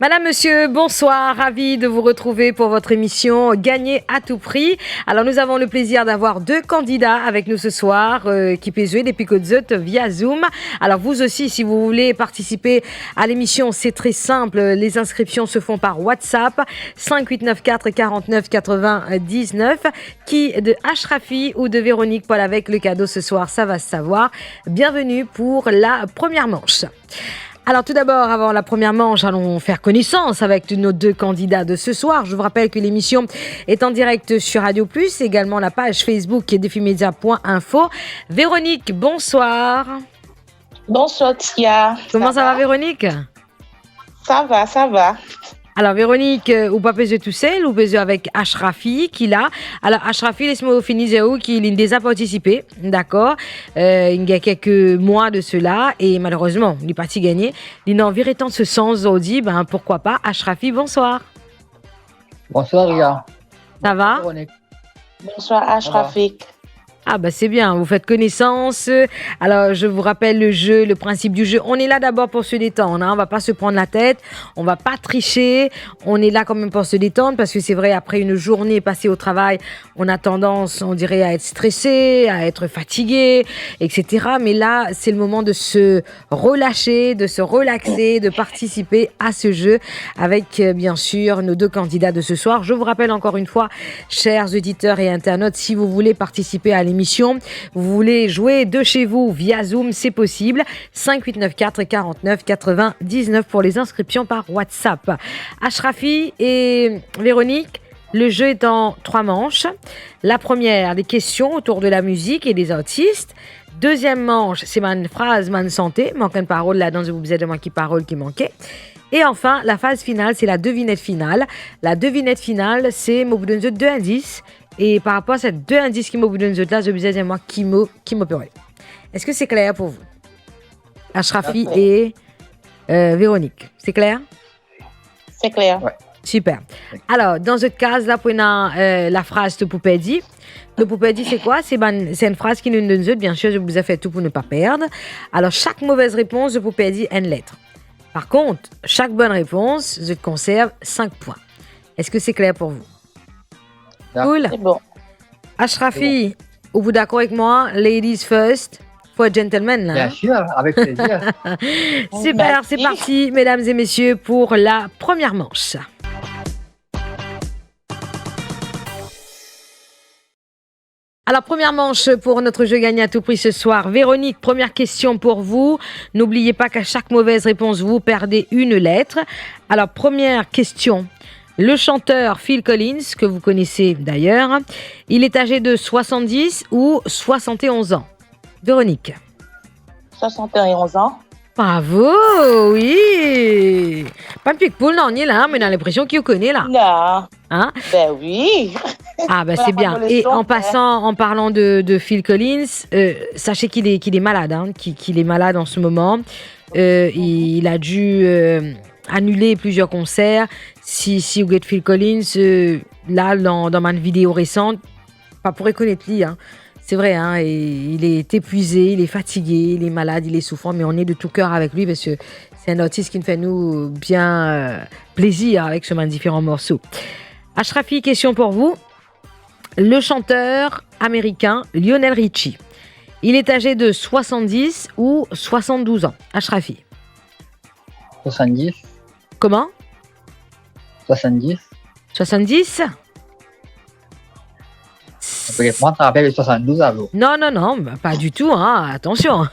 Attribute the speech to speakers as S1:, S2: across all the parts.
S1: Madame, monsieur, bonsoir, ravi de vous retrouver pour votre émission Gagner à tout prix. Alors nous avons le plaisir d'avoir deux candidats avec nous ce soir qui peuvent jouer depuis Côte via Zoom. Alors vous aussi, si vous voulez participer à l'émission, c'est très simple. Les inscriptions se font par WhatsApp 5894 49 99. Qui de Ashrafi ou de Véronique Paul avec le cadeau ce soir, ça va se savoir. Bienvenue pour la première manche. Alors tout d'abord, avant la première manche, allons faire connaissance avec nos deux candidats de ce soir. Je vous rappelle que l'émission est en direct sur Radio Plus, également la page Facebook defimedia.info. Véronique, bonsoir.
S2: Bonsoir Tia.
S1: Comment ça va Véronique?
S2: Ça va.
S1: Alors Véronique, ou pas peser tout seul, ou peser avec Ashrafi qui l'a. Alors Ashrafi, laisse-moi finir qu'il a déjà participé, d'accord. Il y a quelques mois de cela et malheureusement, il n'est pas gagné. Il n'a envie de ce sens aujourd'hui, pourquoi pas. Ashrafi, bonsoir.
S3: Bonsoir Ria.
S1: Ça va?
S2: Bonsoir Ashrafi.
S1: Ah c'est bien, vous faites connaissance. Alors je vous rappelle le principe du jeu. On est là d'abord pour se détendre, on va pas se prendre la tête, on va pas tricher. On est là quand même pour se détendre parce que c'est vrai, après une journée passée au travail, on a tendance, on dirait, à être stressé, à être fatigué, etc. Mais là, c'est le moment de se relâcher, de se relaxer, de participer à ce jeu avec bien sûr nos deux candidats de ce soir. Je vous rappelle encore une fois, chers auditeurs et internautes, si vous voulez participer à l'émission, vous voulez jouer de chez vous via Zoom, c'est possible. 5894 49 99 pour les inscriptions par WhatsApp. Ashrafi et Véronique, le jeu est en 3 manches. La première, des questions autour de la musique et des artistes. Deuxième manche, c'est ma phrase, ma santé. Manque une parole là-dedans, je vous ai demandé qui parole qui manquait. Et enfin, la phase finale, c'est la devinette finale. La devinette finale, c'est moi vous donne deux indices. Et par rapport à ces deux indices qui m'ont donné là, je vous disais moi qui m'opérait. Est-ce que c'est clair pour vous? Ashrafi et Véronique, c'est clair?
S2: C'est clair.
S3: Ouais.
S1: Super. Alors, dans ce cas, là, pour la phrase de poupée dit. Le poupée dit, c'est quoi? C'est une phrase qui nous donne, bien sûr, je vous ai fait tout pour ne pas perdre. Alors, chaque mauvaise réponse de poupée dit une lettre. Par contre, chaque bonne réponse, je conserve 5 points. Est-ce que c'est clair pour vous? Cool.
S2: C'est bon.
S1: Ashrafi, vous d'accord avec moi? Ladies first, for gentlemen. Là,
S3: Bien sûr, avec plaisir.
S1: Super, c'est parti, mesdames et messieurs, pour la première manche. Alors, première manche pour notre jeu Gagner à tout prix ce soir. Véronique, première question pour vous. N'oubliez pas qu'à chaque mauvaise réponse, vous perdez une lettre. Alors, première question. Le chanteur Phil Collins, que vous connaissez d'ailleurs, il est âgé de 70 ou 71 ans? Véronique.
S2: 71 ans.
S1: Bravo, oui. Pas de pique-poule, non, on est là, mais on a l'impression qu'il vous connaît là.
S2: Non.
S1: Hein?
S2: Ben oui.
S1: Ah c'est bien. Et en parlant de Phil Collins, sachez qu'il est malade, qu'il est malade en ce moment. Il a dû annuler plusieurs concerts. Si vous êtes Phil Collins, là dans ma vidéo récente, pas pour reconnaître lui, c'est vrai, et il est épuisé, il est fatigué, il est malade, il est souffrant, mais on est de tout cœur avec lui parce que c'est un artiste qui nous fait bien plaisir avec ce différents morceaux. Ashrafi, question pour vous. Le chanteur américain Lionel Richie, il est âgé de 70 ou 72 ans? Ashrafi.
S3: 70.
S1: Comment?
S3: 70.
S1: 70?
S3: Moi, tu te rappelles les 72 à vous.
S1: Non, pas du tout, attention.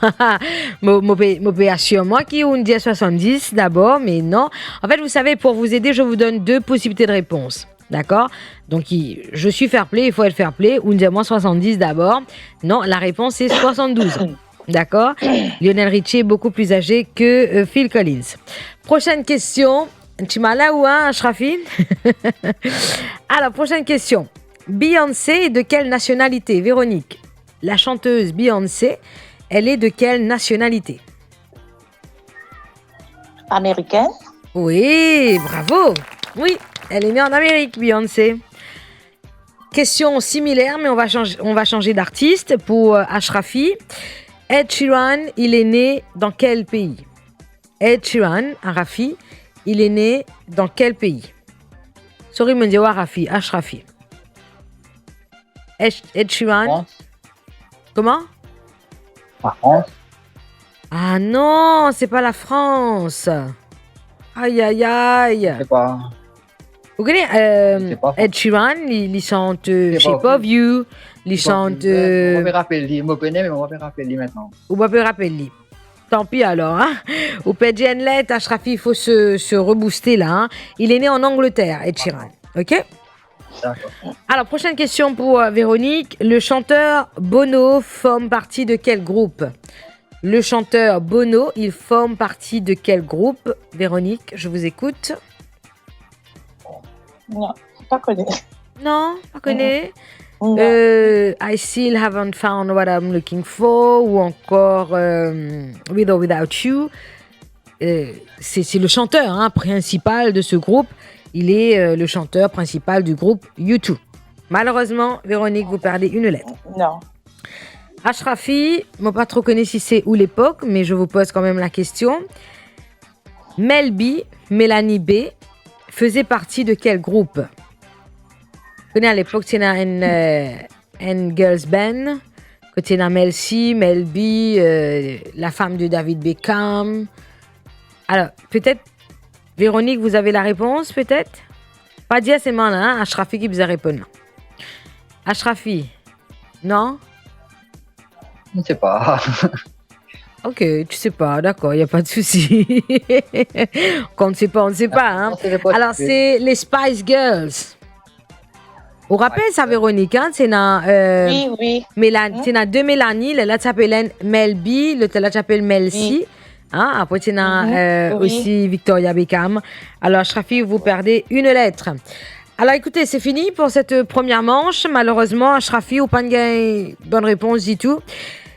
S1: Je assure moi qui on dit 70 d'abord, mais non. En fait, vous savez, pour vous aider, je vous donne deux possibilités de réponse. D'accord? Donc, je suis fair play, il faut être fair play. Ou dis-moi 70 d'abord. Non, la réponse est 72. D'accord? Lionel Richie est beaucoup plus âgé que Phil Collins. Prochaine question. Tu m'as là ou Ashrafi? Alors, prochaine question. Beyoncé est de quelle nationalité? Véronique. La chanteuse Beyoncé, elle est de quelle nationalité?
S2: Américaine.
S1: Oui, bravo. Oui, elle est née en Amérique, Beyoncé. Question similaire, mais on va changer d'artiste pour Ashrafi. Ed Sheeran, il est né dans quel pays? Ed Sheeran, Arafi, il est né dans quel pays? Sorry, me dire Rafi, Ashrafi. Ed Sheeran.
S3: France.
S1: Comment?
S3: La France.
S1: Ah non, c'est pas la France. Aïe, aïe, aïe.
S3: Je sais pas.
S1: Vous connaissez
S3: sais pas.
S1: Ed Sheeran, il chante
S3: sais
S1: Shape
S3: pas.
S1: of You, il chante...
S3: On va me rappeler, je me connais, mais on va me rappeler maintenant.
S1: Ou pas peut rappeler. Tant pis alors. Hein? Ou Pedji Henlet, Ashrafi, il faut se rebooster là. Hein? Il est né en Angleterre, Ed Sheeran. Ok?
S3: D'accord.
S1: Alors, prochaine question pour Véronique. Le chanteur Bono forme partie de quel groupe? Le chanteur Bono, il forme partie de quel groupe? Véronique, je vous écoute.
S2: Non, pas connu.
S1: Non, pas connais.
S2: Non.
S1: I still haven't found what I'm looking for, ou encore With or Without You. C'est le chanteur hein, principal de ce groupe. Il est le chanteur principal du groupe U2. Malheureusement, Véronique, vous perdez une lettre.
S2: Non.
S1: Ashrafi, moi pas trop connais si c'est où l'époque, mais je vous pose quand même la question. Mel B, Mélanie B, faisait partie de quel groupe? Vous connaissez à l'époque, c'est une girls band. Côté na Mel C, Mel B, la femme de David Beckham. Alors, peut-être, Véronique, vous avez la réponse, peut-être? Pas dire c'est mal, hein? Ashrafi qui vous a répondu. Ashrafi, non?
S3: Je ne sais pas.
S1: Ok, tu sais pas, d'accord, il n'y a pas de souci. Quand on ne sait pas, on ne sait pas. Hein? Alors, c'est les Spice Girls. Vous rappelez ça, Véronique? Hein? C'est dans,
S2: Oui, oui.
S1: c'est dans deux Mélanie. Là, tu s'appelle Mel B, l'autre là, tu s'appelle Mel C. Hein? Après, tu as
S2: Oui.
S1: aussi Victoria Beckham. Alors, Shrafi, vous perdez une lettre. Alors, écoutez, c'est fini pour cette première manche. Malheureusement, Shrafi, ou pas de bonne réponse du tout.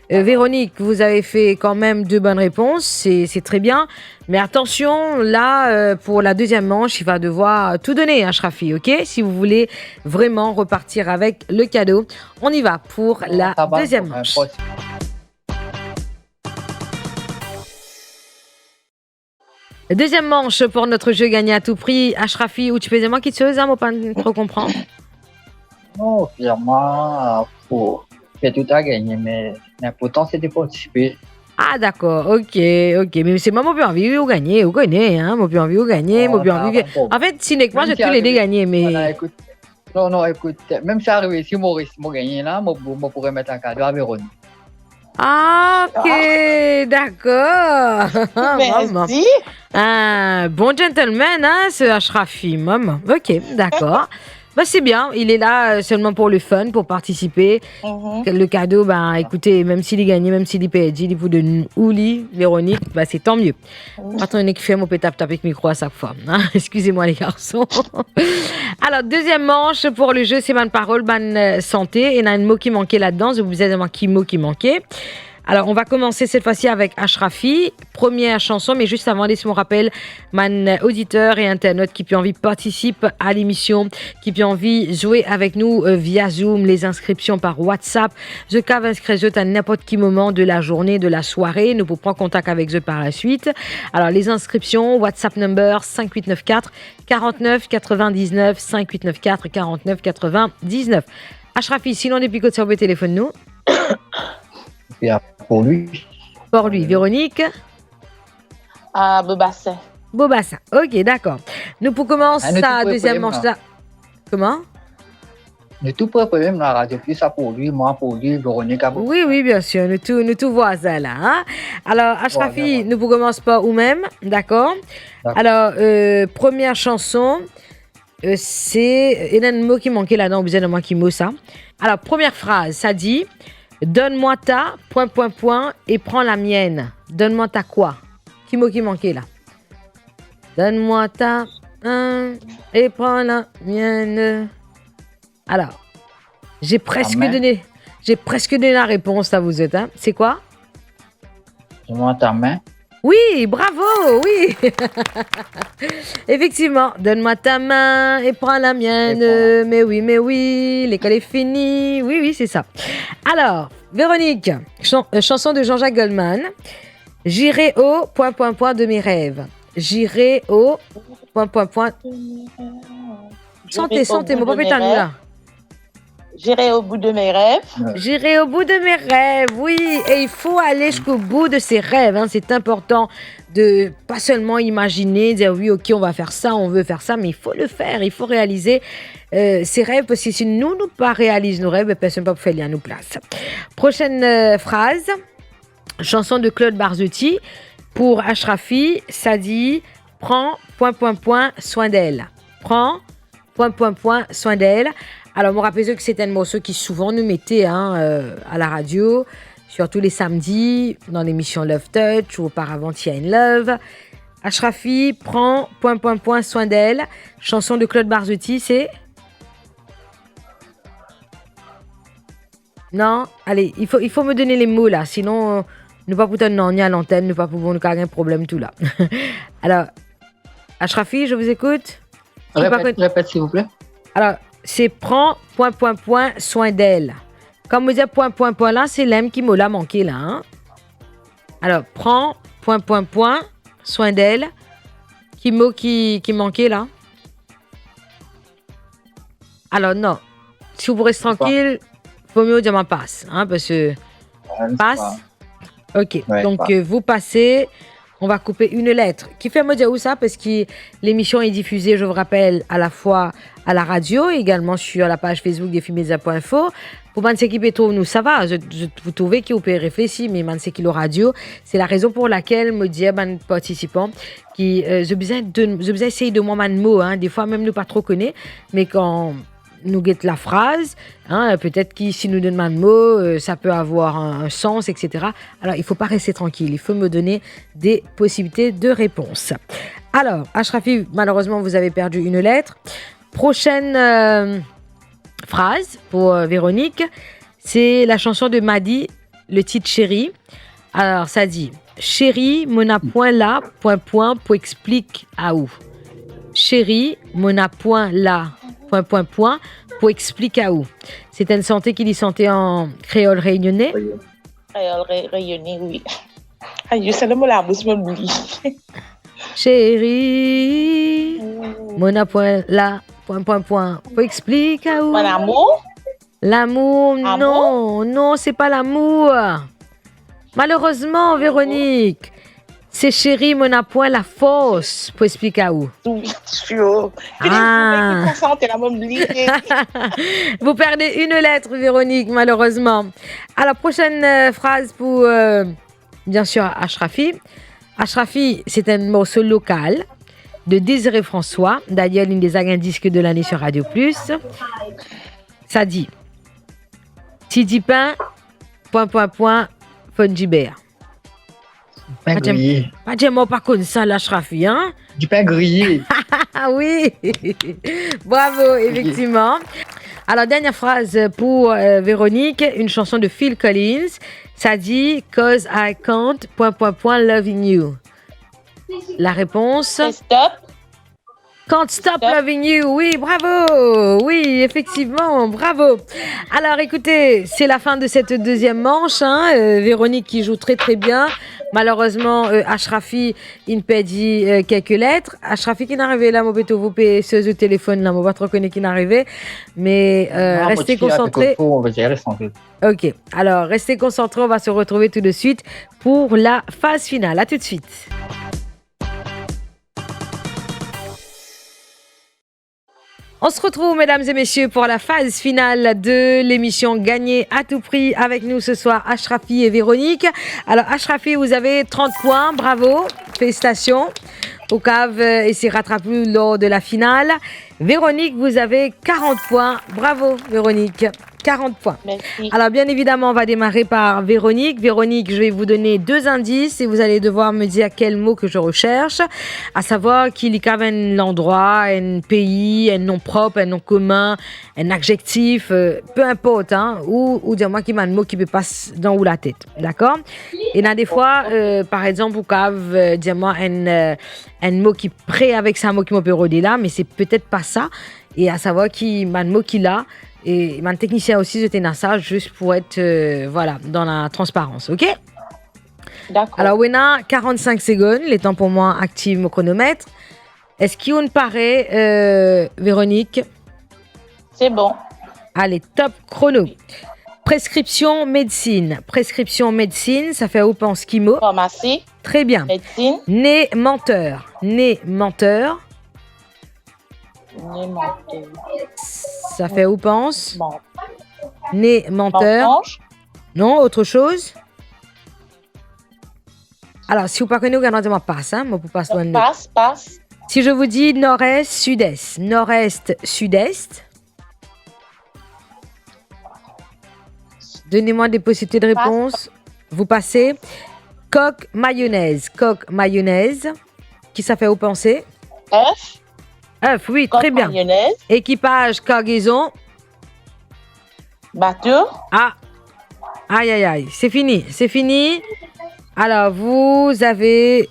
S1: Véronique, vous avez fait quand même 2 bonnes réponses, c'est très bien. Mais attention, là, pour la deuxième manche, il va devoir tout donner, hein, Shrafi, ok? Si vous voulez vraiment repartir avec le cadeau. On y va pour la deuxième manche. Deuxième manche pour notre jeu gagné à tout prix. Ashrafi, ou tu peux dire moi qui te faisais, moi pas trop comprendre.
S3: Non, finalement, pour faire tout à gagner, mais l'important c'est de participer.
S1: Ah d'accord, ok. Mais c'est moi mon plus envie de gagner, vous connaissez, hein, mon plus envie de gagner, mon plus envie. En fait, si n'est que moi, j'ai pu les gagner, mais.
S3: Voilà, écoute, non, écoute, même si arrivé, si Maurice m'a gagné là, moi pourrais mettre un cadeau à Véronique.
S1: Ah, ok, d'accord. Maman.
S2: Merci.
S1: Un bon gentleman, hein, ce Ashrafi, maman. Ok, d'accord. Bah, c'est bien, il est là seulement pour le fun, pour participer. Le cadeau, bah, écoutez, même s'il est gagné, même s'il est payé, il vous donne Ouli, Véronique, bah, c'est tant mieux. Attends, qui fait mon pétap avec le micro à chaque fois. Hein? Excusez-moi, les garçons. Alors, deuxième manche pour le jeu, c'est ma parole, ma santé. Il y a un mot qui manquait là-dedans. Je vous ai demandé qui mot qui manquait. Alors, on va commencer cette fois-ci avec Ashrafi, première chanson, mais juste avant, laissez-moi rappeler, mon auditeur et internaute qui peut envie participer à l'émission, qui peut envie jouer avec nous via Zoom, les inscriptions par WhatsApp. Je cave inscrire à n'importe quel moment de la journée, de la soirée. Nous vous prendre contact avec eux par la suite. Alors, les inscriptions, WhatsApp number 5894 49 99 5894 49 99. Ashrafi, sinon, depuis que tu as au téléphone, nous.
S3: Et pour lui.
S1: Pour lui, Véronique.
S2: À Bobassin.
S1: Bobassin, ok, d'accord. Nous pour commencer la deuxième manche là. Comment?
S3: Le tout premier même la radio, puis ça pour lui, moi pour lui, Véronique.
S1: Oui, bien sûr, nous tout voisins là. Hein? Alors, Ashrafi, nous pour commencer par vous-même, d'accord? Alors, première chanson, c'est. Il y a un mot qui manquait là-dedans, vous avez moi qui mot ça. Alors, première phrase, ça dit. Donne-moi ta, ... et prends la mienne. Donne-moi ta quoi? Qui mot qui manquait là? Donne-moi ta, et prends la mienne. Alors, j'ai presque donné la réponse à vous êtes. Hein? C'est quoi?
S3: Donne-moi ta main.
S1: Oui, bravo, oui. Effectivement, donne-moi ta main et prends la mienne. Mais oui, l'école est finie. Oui, c'est ça. Alors, Véronique, chanson de Jean-Jacques Goldman. J'irai au ... de mes rêves. J'irai au... Point, point, point. Santé, mon papa est à nous là.
S2: J'irai au bout de mes rêves.
S1: J'irai au bout de mes rêves, oui. Et il faut aller jusqu'au bout de ses rêves. Hein. C'est important de pas seulement imaginer, dire oui, ok, on va faire ça, on veut faire ça, mais il faut le faire, il faut réaliser ses rêves, parce que si nous ne pas réalisons nos rêves, personne ne peut faire à nous place. Prochaine phrase, chanson de Claude Barzotti pour Ashrafi, ça dit prends point point point soin d'elle. Prends point point point soin d'elle. Alors, me rappelez que c'est un morceau qui souvent nous mettait à la radio, surtout les samedis, dans l'émission Love Touch ou auparavant Tia in Love. Ashrafi prend point point point soin d'elle. Chanson de Claude Barzotti, c'est... Non, allez, il faut me donner les mots là, sinon nous pas pouvoir non ni à l'antenne, nous pas pouvoir nous carrer un problème tout là. Alors, Ashrafi, je vous écoute.
S3: Répète s'il vous plaît.
S1: Alors, c'est prends point point point soin d'elle. Comme vous dites point point point là, c'est l'aime qui m'a manqué là. Hein? Alors, prends point point point soin d'elle. Qui mot qui manquait là? Alors non, si vous restez tranquille, faut mieux dire ma passe, hein, parce que passe. Ok, ouais, donc vous passez. On va couper une lettre. Qui fait me dire où ça? Parce que l'émission est diffusée, je vous rappelle, à la fois à la radio et également sur la page Facebook de Fimedia.info. Pour man qui peut nous, ça va. Vous trouvez qu'il peut réfléchir, mais man qui le radio, c'est la raison pour laquelle me dit man participant qui je besoin essayer de moi man mot. Hein, des fois même nous pas trop connaît, mais quand nous guette la phrase, hein, peut-être que si nous donne un mot, ça peut avoir un sens, etc. Alors, il ne faut pas rester tranquille, il faut me donner des possibilités de réponse. Alors, Ashrafi, malheureusement, vous avez perdu une lettre. Prochaine phrase pour Véronique, c'est la chanson de Madi, le titre Chérie. Alors, ça dit « Chérie, mon a point là, point point, pour explique à où ». Chérie, mon a point là, point point point, pour expliquer à où. C'est une santé qui dit santé en créole réunionnais.
S2: Créole réunionnais, oui. Je sais le mot là, je m'oublie.
S1: Chérie, mon a point là, point point point, pour expliquer à où.
S2: Mon amour?
S1: L'amour, non, c'est pas l'amour. Malheureusement, Véronique. C'est chérie, mon a point la force pour expliquer à où.
S2: Oui, sûr.
S1: Vous perdez une lettre, Véronique, malheureusement. Alors, prochaine phrase pour, bien sûr, Ashrafi. Ashrafi, c'est un morceau local de Désiré François. D'ailleurs, l'une des agents disques de l'année sur Radio Plus. Ça dit Tidi Pain, point, point, point, Fondibert.
S3: Pain grillé.
S1: Pas de moi pas comme ça, Ashrafi, hein?
S3: Du pain grillé.
S1: Ah oui. Bravo, effectivement. Alors, dernière phrase pour Véronique, une chanson de Phil Collins. Ça dit « Cause I can't, point, point, point, loving you ». La réponse?
S2: Stop.
S1: Can't stop loving you. Oui, bravo. Oui, effectivement, bravo. Alors, écoutez, c'est la fin de cette deuxième manche. Hein. Véronique qui joue très, très bien. Malheureusement, Ashrafi, il perdit quelques lettres. Ashrafi qui n'arrivait là, mon béto, vous payez ce téléphone là, mon pas trop connaît qui n'arrivait. Mais restez concentrés. Ok, alors restez concentrés. On va se retrouver tout de suite pour la phase finale. À tout de suite. On se retrouve, mesdames et messieurs, pour la phase finale de l'émission Gagner à tout prix. Avec nous ce soir, Ashrafi et Véronique. Alors, Ashrafi, vous avez 30 points. Bravo. Félicitations. Au cave et s'y rattraper lors de la finale. Véronique, vous avez 40 points. Bravo, Véronique. 40 points.
S2: Merci.
S1: Alors, bien évidemment, on va démarrer par Véronique. Véronique, je vais vous donner 2 indices et vous allez devoir me dire quel mot que je recherche. À savoir qu'il y a un endroit, un pays, un nom propre, un nom commun, un adjectif, peu importe, hein, ou dire-moi qu'il y a un mot qui me passe dans ou la tête. D'accord? Et là, des fois, par exemple, vous pouvez dire-moi un mot qui prêt avec ça, un mot qui peut redire là, mais c'est peut-être pas ça. Et à savoir qu'il y a un mot qu'il a. Et mon technicien aussi, j'étais dans ça juste pour être voilà, dans la transparence, ok?
S2: D'accord.
S1: Alors, Wena, 45 secondes, les temps pour moi active mon chronomètre. Est-ce qu'il vous paraît, Véronique?
S2: C'est bon.
S1: Allez, top chrono. Prescription médecine. Prescription médecine, ça fait où pense chimo?
S2: Pharmacie,
S1: Très bien.
S2: médecine,
S1: Né menteur. Né menteur,
S2: menteur.
S1: ça fait où pense?
S2: Bon.
S1: Né menteur.
S2: Mensonge,
S1: Non, autre chose? Alors, si vous ne connaissez pas, regardez-moi passe, hein, moi pour passe loin de nous.
S2: passe.
S1: Si je vous dis nord-est, sud-est, nord-est, sud-est, donnez-moi des possibilités de réponse. Vous passez. Coque mayonnaise, qui ça fait où penser?
S2: œuf,
S1: œuf, oui, très bien.
S2: mayonnaise,
S1: Équipage, cargaison.
S2: bateau,
S1: Ah, aïe, aïe, aïe, c'est fini. Alors, vous avez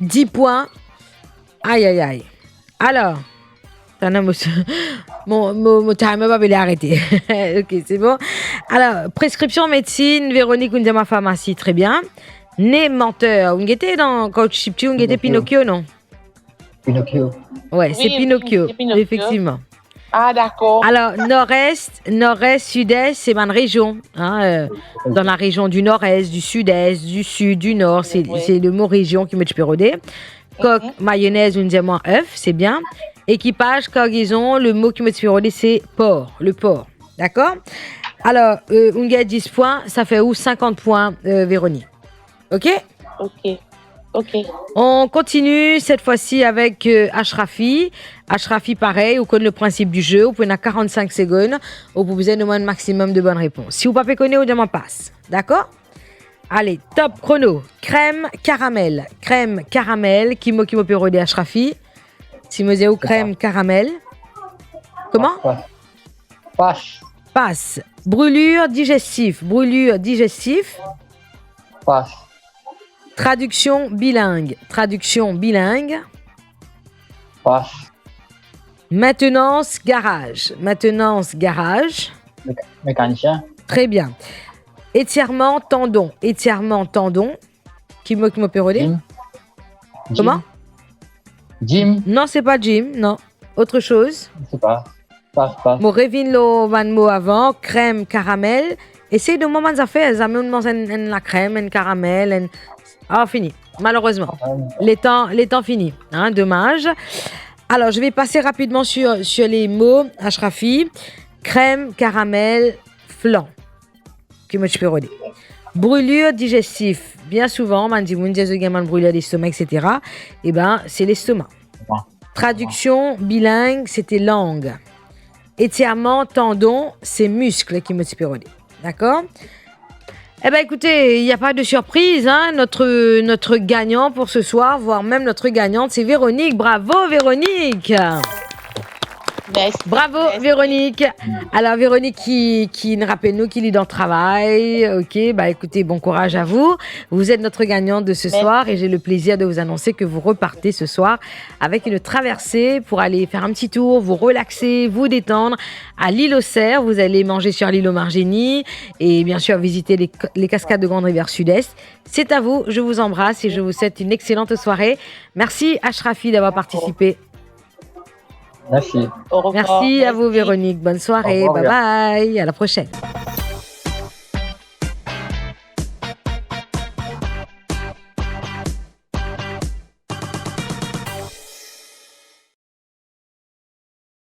S1: 10 points. Aïe, aïe, aïe. Alors, mon timer va arrêter. Ok, c'est bon. Alors, prescription médecine, Véronique Undema pharmacie, très bien. Né menteur, on était dans Coach Chipchi, on était Pinocchio, non?
S3: Pinocchio.
S1: Ouais, c'est
S2: Oui,
S1: Pinocchio,
S2: c'est Pinocchio.
S1: effectivement.
S2: Ah, d'accord.
S1: Alors, nord-est, sud-est, c'est ma région. Hein, dans la région du nord-est, du sud-est, du sud, du nord, c'est le mot région qui me pérodé. Coque, mayonnaise, on dit moins œuf, c'est bien. Équipage, cargaison, le mot qui me pérodé, c'est port, le port. D'accord? Alors, on gagne 10 points, ça fait où 50 points, Véronique? Ok?
S2: Ok.
S1: On continue cette fois-ci avec Ashrafi. Ashrafi, pareil, vous connaissez le principe du jeu. Vous pouvez avoir 45 secondes. Vous pouvez donner un maximum de bonnes réponses. Si vous ne connaissez pas, vous demandez passe. D'accord? Allez, top chrono. Crème caramel. Crème caramel. Qui peut rôder Ashrafi? Si vous avez crème caramel. Comment? Passe. Brûlure digestif.
S3: Passe.
S1: Traduction bilingue.
S3: Passe.
S1: Maintenance garage.
S3: Mécanicien.
S1: Très bien. Étirement tendon. Qui me peut rôder?
S3: Jim.
S1: Comment?
S3: Jim.
S1: Non, c'est pas Jim, non. Autre chose.
S3: Je sais pas. Passe.
S1: Mon revine le van mot avant. Crème caramel. Essayez de moments à faire. Ça me la crème, un caramel. Ah, fini. Malheureusement. Les temps finis. Hein, dommage. Alors, je vais passer rapidement sur les mots. Ashrafi. Crème, caramel, flan. Qui me peux rôder. Brûlure digestif. Bien souvent, on dit brûlure d'estomac, etc. Eh bien, c'est l'estomac. Traduction bilingue, c'était langue. Étirement, tendon, c'est muscle qui me peux rôder. D'accord? Eh bien, écoutez, il n'y a pas de surprise. Hein? Notre gagnant pour ce soir, voire même notre gagnante, c'est Véronique. Bravo, Véronique!
S2: Merci.
S1: Bravo, Véronique. Alors, Véronique qui nous rappelle qu'il est dans le travail. Ok, bah écoutez, bon courage à vous. Vous êtes notre gagnante de ce soir et j'ai le plaisir de vous annoncer que vous repartez ce soir avec une traversée pour aller faire un petit tour, vous relaxer, vous détendre à l'île aux Cerfs. Vous allez manger sur l'île aux Margénies et bien sûr visiter les cascades de Grande Rivière Sud-Est. C'est à vous, je vous embrasse et je vous souhaite une excellente soirée. Merci Ashrafi d'avoir participé.
S3: Merci.
S2: Au revoir.
S1: Merci à vous Véronique. Bonne soirée.
S3: Au revoir,
S1: Bye bye. À la prochaine.